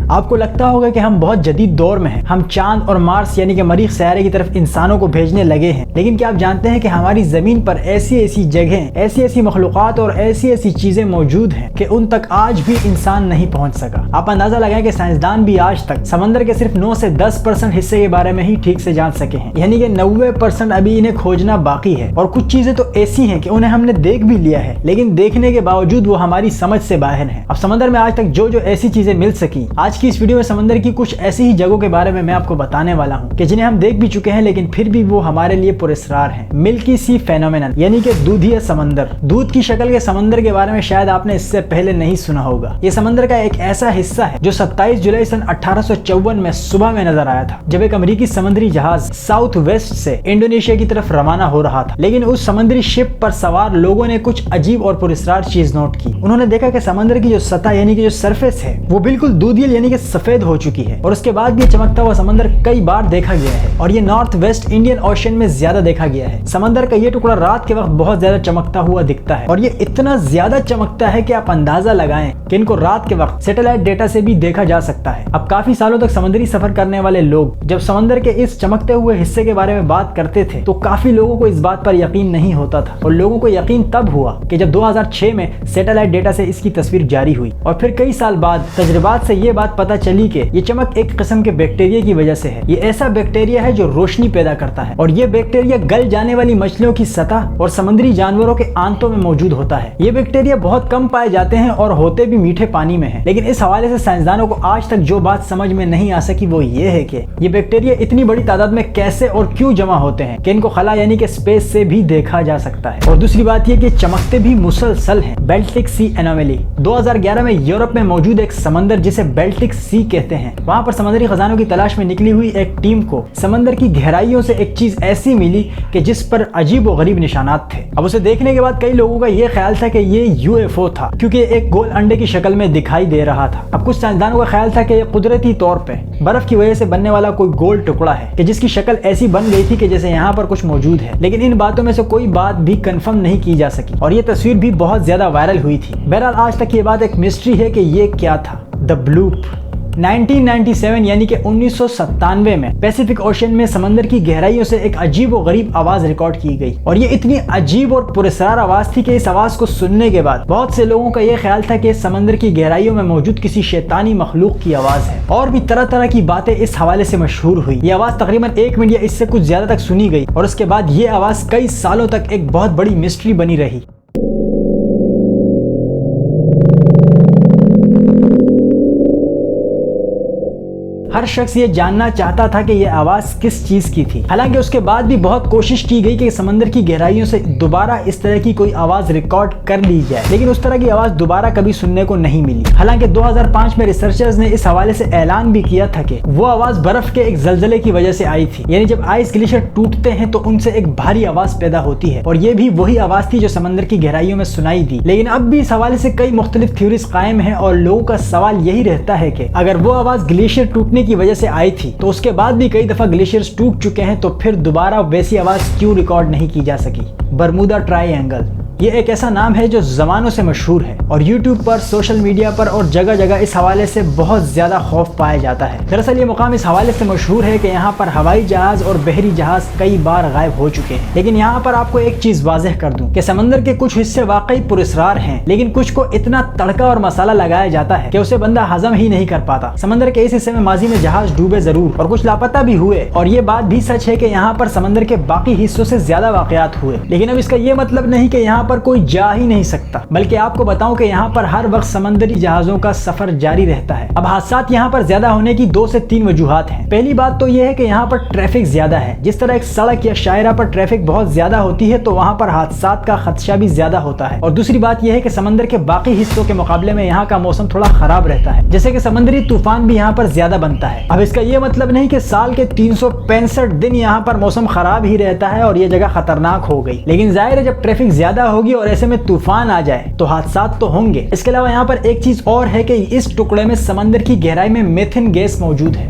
آپ کو لگتا ہوگا کہ ہم بہت جدید دور میں ہیں، ہم چاند اور مارس یعنی کہ مریخ سیارے کی طرف انسانوں کو بھیجنے لگے ہیں، لیکن کیا آپ جانتے ہیں کہ ہماری زمین پر ایسی جگہیں، ایسی مخلوقات اور ایسی چیزیں موجود ہیں کہ ان تک آج بھی انسان نہیں پہنچ سکا۔ آپ اندازہ لگائیں کہ سائنسدان بھی آج تک سمندر کے صرف 9 سے 10% حصے کے بارے میں ہی ٹھیک سے جان سکے ہیں، یعنی کہ 90% ابھی انہیں کھوجنا باقی ہے۔ اور کچھ چیزیں تو ایسی ہیں کہ انہیں ہم نے دیکھ بھی لیا ہے، لیکن دیکھنے کے باوجود وہ ہماری سمجھ سے باہر ہیں۔ اب سمندر میں آج تک جو ایسی چیزیں مل سکی، آج کی اس ویڈیو میں سمندر کی کچھ ایسی ہی جگہوں کے بارے میں آپ کو بتانے والا ہوں کہ جنہیں ہم دیکھ بھی چکے ہیں، لیکن پھر بھی وہ ہمارے لیے پراسرار ہیں۔ ملکی سی فینومینن یعنی کہ دودھیا سمندر، دودھ کی شکل کے سمندر کے بارے میں شاید آپ نے اس سے پہلے نہیں سنا ہوگا۔ یہ سمندر کا ایک ایسا حصہ ہے جو 27 جولائی سن 1854 میں صبح میں نظر آیا تھا، جب ایک امریکی سمندری جہاز ساؤتھ ویسٹ سے انڈونیشیا کی طرف روانہ ہو رہا تھا، لیکن اس سمندری شپ پر سوار لوگوں نے کچھ عجیب اور پراسرار چیز نوٹ کی۔ انہوں نے دیکھا کہ سمندر کی جو سطح یعنی کہ جو سرفیس ہے وہ بالکل دودھیل یعنی کہ سفید ہو چکی ہے، اور اس کے بعد بھی چمکتا ہوا سمندر کئی بار دیکھا گیا ہے، اور یہ نارتھ ویسٹ انڈین اوشین میں زیادہ دیکھا گیا ہے۔ سمندر کا یہ ٹکڑا رات کے وقت بہت زیادہ چمکتا ہوا دکھتا ہے، اور یہ اتنا زیادہ چمکتا ہے کہ آپ اندازہ لگائیں کہ ان کو رات کے وقت سیٹلائٹ ڈیٹا سے بھی دیکھا جا سکتا ہے۔ اب کافی سالوں تک سمندری سفر کرنے والے لوگ جب سمندر کے اس چمکتے ہوئے حصے کے بارے میں بات کرتے تھے تو کافی لوگوں کو اس بات پر یقین نہیں ہوتا تھا، اور لوگوں کو یقین تب ہوا کہ جب 2006 میں سیٹلائٹ ڈیٹا سے اس کی تصویر جاری ہوئی، اور پھر کئی سال بعد تجربات سے یہ بات پتہ چلی کہ یہ چمک ایک قسم کے بیکٹیریا کی وجہ سے ہے۔ یہ ایسا بیکٹیریا ہے جو روشنی پیدا کرتا ہے، اور یہ بیکٹیریا گل جانے والی مچھلیوں کی سطح اور سمندری جانوروں کے آنتوں میں موجود ہوتا ہے۔ یہ بیکٹیریا بہت کم پائے جاتے ہیں اور ہوتے بھی میٹھے پانی میں ہیں، لیکن اس حوالے سے سائنسدانوں کو آج تک جو بات سمجھ میں نہیں آ سکی وہ یہ ہے کہ یہ بیکٹیریا اتنی بڑی تعداد میں کیسے اور کیوں جمع ہوتے ہیں کہ ان کو خلا یعنی کہ اسپیس سے بھی دیکھا جا سکتا ہے۔ اور دوسری بات یہ کہ چمکتے بھی مسلسل ہیں۔ بیلٹک سی انوملی 2011 میں یورپ میں موجود ایک سمندر جسے بیلٹک سی کہتے ہیں، وہاں پر سمندری خزانوں کی تلاش میں نکلی ہوئی ایک ٹیم کو سمندر کی گہرائیوں سے ایک چیز ایسی ملی کہ جس پر عجیب و غریب نشانات تھے۔ اب اسے دیکھنے کے بعد کئی لوگوں کا یہ خیال تھا کہ یہ UFO تھا، کیونکہ ایک گول انڈے کی شکل میں دکھائی دے رہا تھا۔ اب کچھ سائنسدانوں کا خیال تھا کہ یہ قدرتی طور پہ برف کی وجہ سے بننے والا کوئی گول ٹکڑا ہے کہ جس کی شکل ایسی بن گئی تھی کہ جیسے یہاں پر کچھ موجود ہے، لیکن ان باتوں میں سے کوئی بات بھی کنفرم نہیں کی جا سکی، اور یہ تصویر بھی بہت زیادہ وائرل ہوئی تھی۔ بہرحال آج تک یہ بات ایک مسٹری ہے کہ یہ کیا تھا۔ دا بلوپ 1997 یعنی کہ 1997 میں پیسیفک اوشین میں سمندر کی گہرائیوں سے ایک عجیب و غریب آواز ریکارڈ کی گئی، اور یہ اتنی عجیب اور پراسرار آواز تھی کہ اس آواز کو سننے کے بعد بہت سے لوگوں کا یہ خیال تھا کہ سمندر کی گہرائیوں میں موجود کسی شیطانی مخلوق کی آواز ہے، اور بھی طرح کی باتیں اس حوالے سے مشہور ہوئی۔ یہ آواز تقریباً 1 منٹ یا اس سے کچھ زیادہ تک سنی گئی، اور اس کے بعد یہ آواز کئی سالوں تک ایک بہت بڑی مسٹری بنی رہی۔ ہر شخص یہ جاننا چاہتا تھا کہ یہ آواز کس چیز کی تھی، حالانکہ اس کے بعد بھی بہت کوشش کی گئی کہ سمندر کی گہرائیوں سے دوبارہ اس طرح کی کوئی آواز ریکارڈ کر لی جائے، لیکن اس طرح کی آواز دوبارہ کبھی سننے کو نہیں ملی۔ حالانکہ 2005 میں ریسرچرز نے اس حوالے سے اعلان بھی کیا تھا کہ وہ آواز برف کے ایک زلزلے کی وجہ سے آئی تھی، یعنی جب آئس گلیشیر ٹوٹتے ہیں تو ان سے ایک بھاری آواز پیدا ہوتی ہے، اور یہ بھی وہی آواز تھی جو سمندر کی گہرائیوں میں سنائی دی۔ لیکن اب بھی اس حوالے سے کئی مختلف تھیوریز قائم ہیں، اور لوگوں کا سوال یہی رہتا ہے کہ اگر وہ آواز گلیشیر ٹوٹنے کی وجہ سے آئی تھی تو اس کے بعد بھی کئی دفعہ گلیشیئرز ٹوٹ چکے ہیں، تو پھر دوبارہ ویسی آواز کیوں ریکارڈ نہیں کی جا سکی؟ برمودا ٹرائی اینگل یہ ایک ایسا نام ہے جو زمانوں سے مشہور ہے، اور یوٹیوب پر، سوشل میڈیا پر اور جگہ جگہ اس حوالے سے بہت زیادہ خوف پایا جاتا ہے۔ دراصل یہ مقام اس حوالے سے مشہور ہے کہ یہاں پر ہوائی جہاز اور بحری جہاز کئی بار غائب ہو چکے ہیں، لیکن یہاں پر آپ کو ایک چیز واضح کر دوں کہ سمندر کے کچھ حصے واقعی پراسرار ہیں، لیکن کچھ کو اتنا تڑکا اور مسالہ لگایا جاتا ہے کہ اسے بندہ ہضم ہی نہیں کر پاتا۔ سمندر کے اس حصے میں ماضی میں جہاز ڈوبے ضرور، اور کچھ لاپتہ بھی ہوئے، اور یہ بات بھی سچ ہے کہ یہاں پر سمندر کے باقی حصوں سے زیادہ واقعات ہوئے، لیکن اب اس کا یہ مطلب نہیں کہ یہاں پر کوئی جا ہی نہیں سکتا، بلکہ آپ کو بتاؤں کہ یہاں پر ہر وقت سمندری جہازوں کا سفر جاری رہتا ہے۔ اب حادثات یہاں پر زیادہ ہونے کی 2 سے 3 وجوہات ہیں۔ پہلی بات تو یہ ہے کہ یہاں پر ٹریفک زیادہ ہے، جس طرح ایک سڑک یا شاہراہ پر ٹریفک بہت زیادہ ہوتی ہے تو وہاں پر حادثات کا خدشہ بھی زیادہ ہوتا ہے۔ اور دوسری بات یہ ہے کہ سمندر کے باقی حصوں کے مقابلے میں یہاں کا موسم تھوڑا خراب رہتا ہے، جیسے کہ سمندری طوفان بھی یہاں پر زیادہ بنتا ہے۔ اب اس کا یہ مطلب نہیں کہ سال کے 365 دن یہاں پر موسم خراب ہی رہتا ہے اور یہ جگہ خطرناک ہو گئی، لیکن ظاہر ہے جب ٹریفک زیادہ ہوگی اور ایسے میں طوفان آ جائے تو حادثات تو ہوں گے۔ اس کے علاوہ یہاں پر ایک چیز اور ہے کہ اس ٹکڑے میں سمندر کی گہرائی میں میتھن گیس موجود ہے،